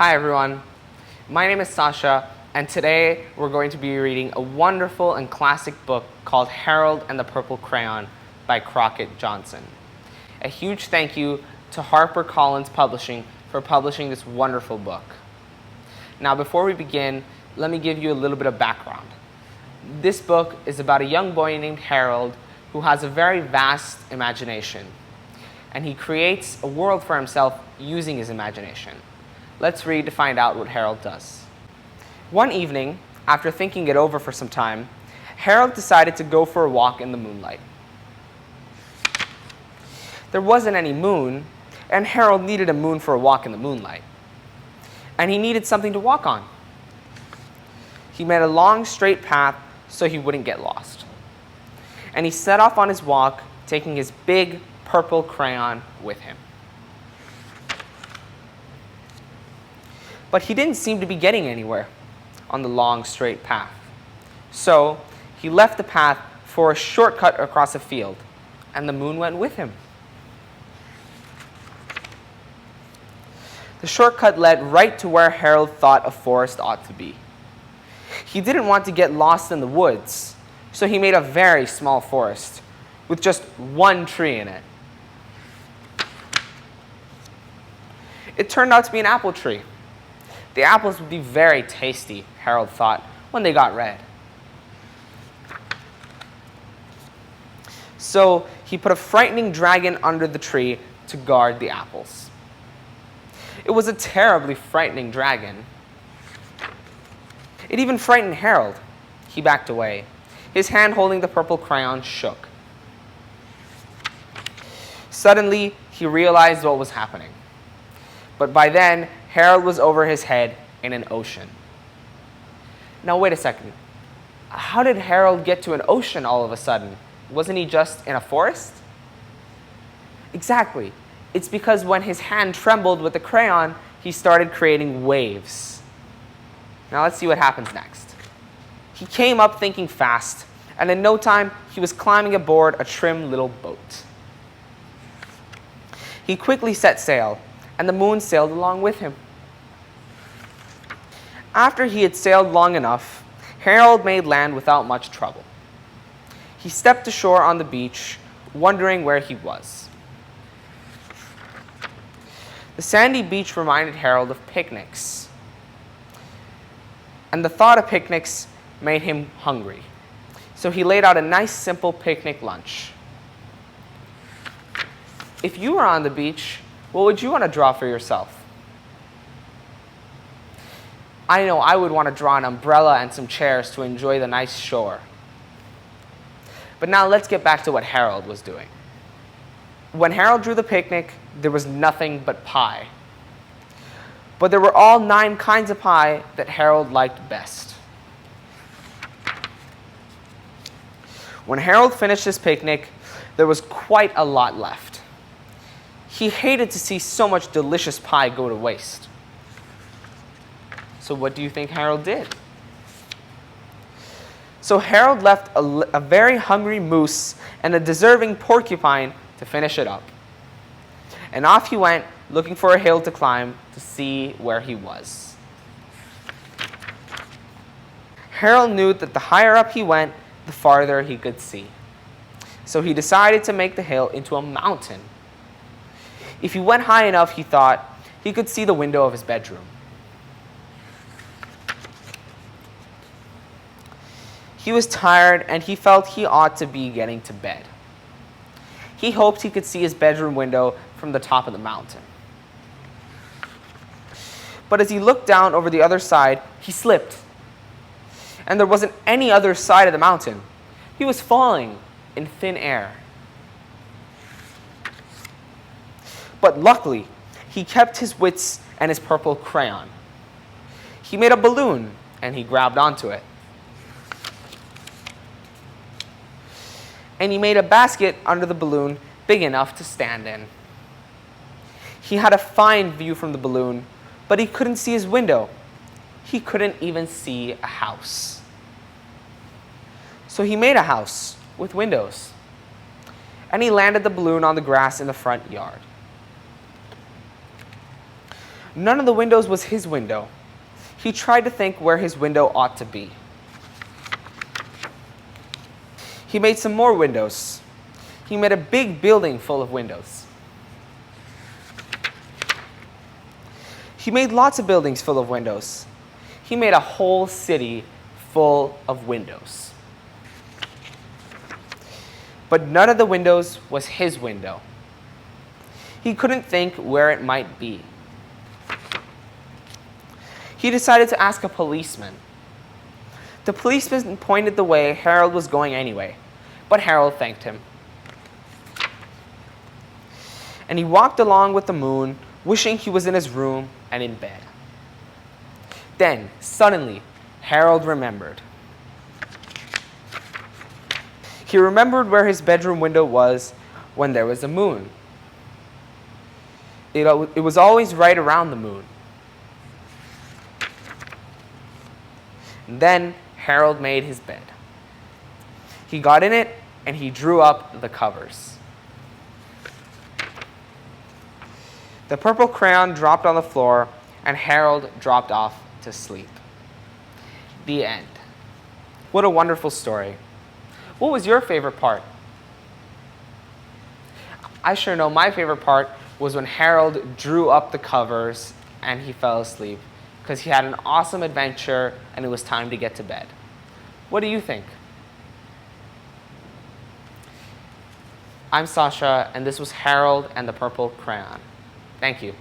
Hi everyone, my name is Sascha, and today we're going to be reading a wonderful and classic book called Harold and the Purple Crayon by Crockett Johnson. A huge thank you to HarperCollins Publishing for publishing this wonderful book. Now before we begin, let me give you a little bit of background. This book is about a young boy named Harold who has a very vast imagination, and he creates a world for himself using his imagination. Let's read to find out what Harold does. One evening, after thinking it over for some time, Harold decided to go for a walk in the moonlight. There wasn't any moon, and Harold needed a moon for a walk in the moonlight. And he needed something to walk on. He made a long, straight path so he wouldn't get lost. And he set off on his walk, taking his big purple crayon with him. But he didn't seem to be getting anywhere on the long, straight path. So he left the path for a shortcut across a field, and the moon went with him. The shortcut led right to where Harold thought a forest ought to be. He didn't want to get lost in the woods, so he made a very small forest with just one tree in it. It turned out to be an apple tree. The apples would be very tasty, Harold thought, when they got red. So he put a frightening dragon under the tree to guard the apples. It was a terribly frightening dragon. It even frightened Harold. He backed away. His hand holding the purple crayon shook. Suddenly, he realized what was happening. But by then, Harold was over his head in an ocean. Now wait a second. How did Harold get to an ocean all of a sudden? Wasn't he just in a forest? Exactly. It's because when his hand trembled with the crayon, he started creating waves. Now let's see what happens next. He came up thinking fast, and in no time, he was climbing aboard a trim little boat. He quickly set sail, and the moon sailed along with him. After he had sailed long enough, Harold made land without much trouble. He stepped ashore on the beach, wondering where he was. The sandy beach reminded Harold of picnics, and the thought of picnics made him hungry. So he laid out a nice, simple picnic lunch. If you were on the beach, what would you want to draw for yourself? I know I would want to draw an umbrella and some chairs to enjoy the nice shore. But now let's get back to what Harold was doing. When Harold drew the picnic, there was nothing but pie. But there were all 9 kinds of pie that Harold liked best. When Harold finished his picnic, there was quite a lot left. He hated to see so much delicious pie go to waste. So what do you think Harold did? So Harold left a very hungry moose and a deserving porcupine to finish it up. And off he went, looking for a hill to climb to see where he was. Harold knew that the higher up he went, the farther he could see. So he decided to make the hill into a mountain. If he went high enough, he thought, he could see the window of his bedroom. He was tired, and he felt he ought to be getting to bed. He hoped he could see his bedroom window from the top of the mountain. But as he looked down over the other side, he slipped. And there wasn't any other side of the mountain. He was falling in thin air. But luckily, he kept his wits and his purple crayon. He made a balloon, and he grabbed onto it. And he made a basket under the balloon big enough to stand in. He had a fine view from the balloon, but he couldn't see his window. He couldn't even see a house. So he made a house with windows, and he landed the balloon on the grass in the front yard. None of the windows was his window. He tried to think where his window ought to be. He made some more windows. He made a big building full of windows. He made lots of buildings full of windows. He made a whole city full of windows. But none of the windows was his window. He couldn't think where it might be. He decided to ask a policeman. The policeman pointed the way Harold was going anyway, but Harold thanked him. And he walked along with the moon, wishing he was in his room and in bed. Then, suddenly, Harold remembered. He remembered where his bedroom window was when there was a moon. It was always right around the moon. And then Harold made his bed. He got in it and he drew up the covers. The purple crayon dropped on the floor and Harold dropped off to sleep. The end. What a wonderful story. What was your favorite part? I sure know my favorite part was when Harold drew up the covers and he fell asleep because he had an awesome adventure and it was time to get to bed. What do you think? I'm Sascha, and this was Harold and the Purple Crayon. Thank you.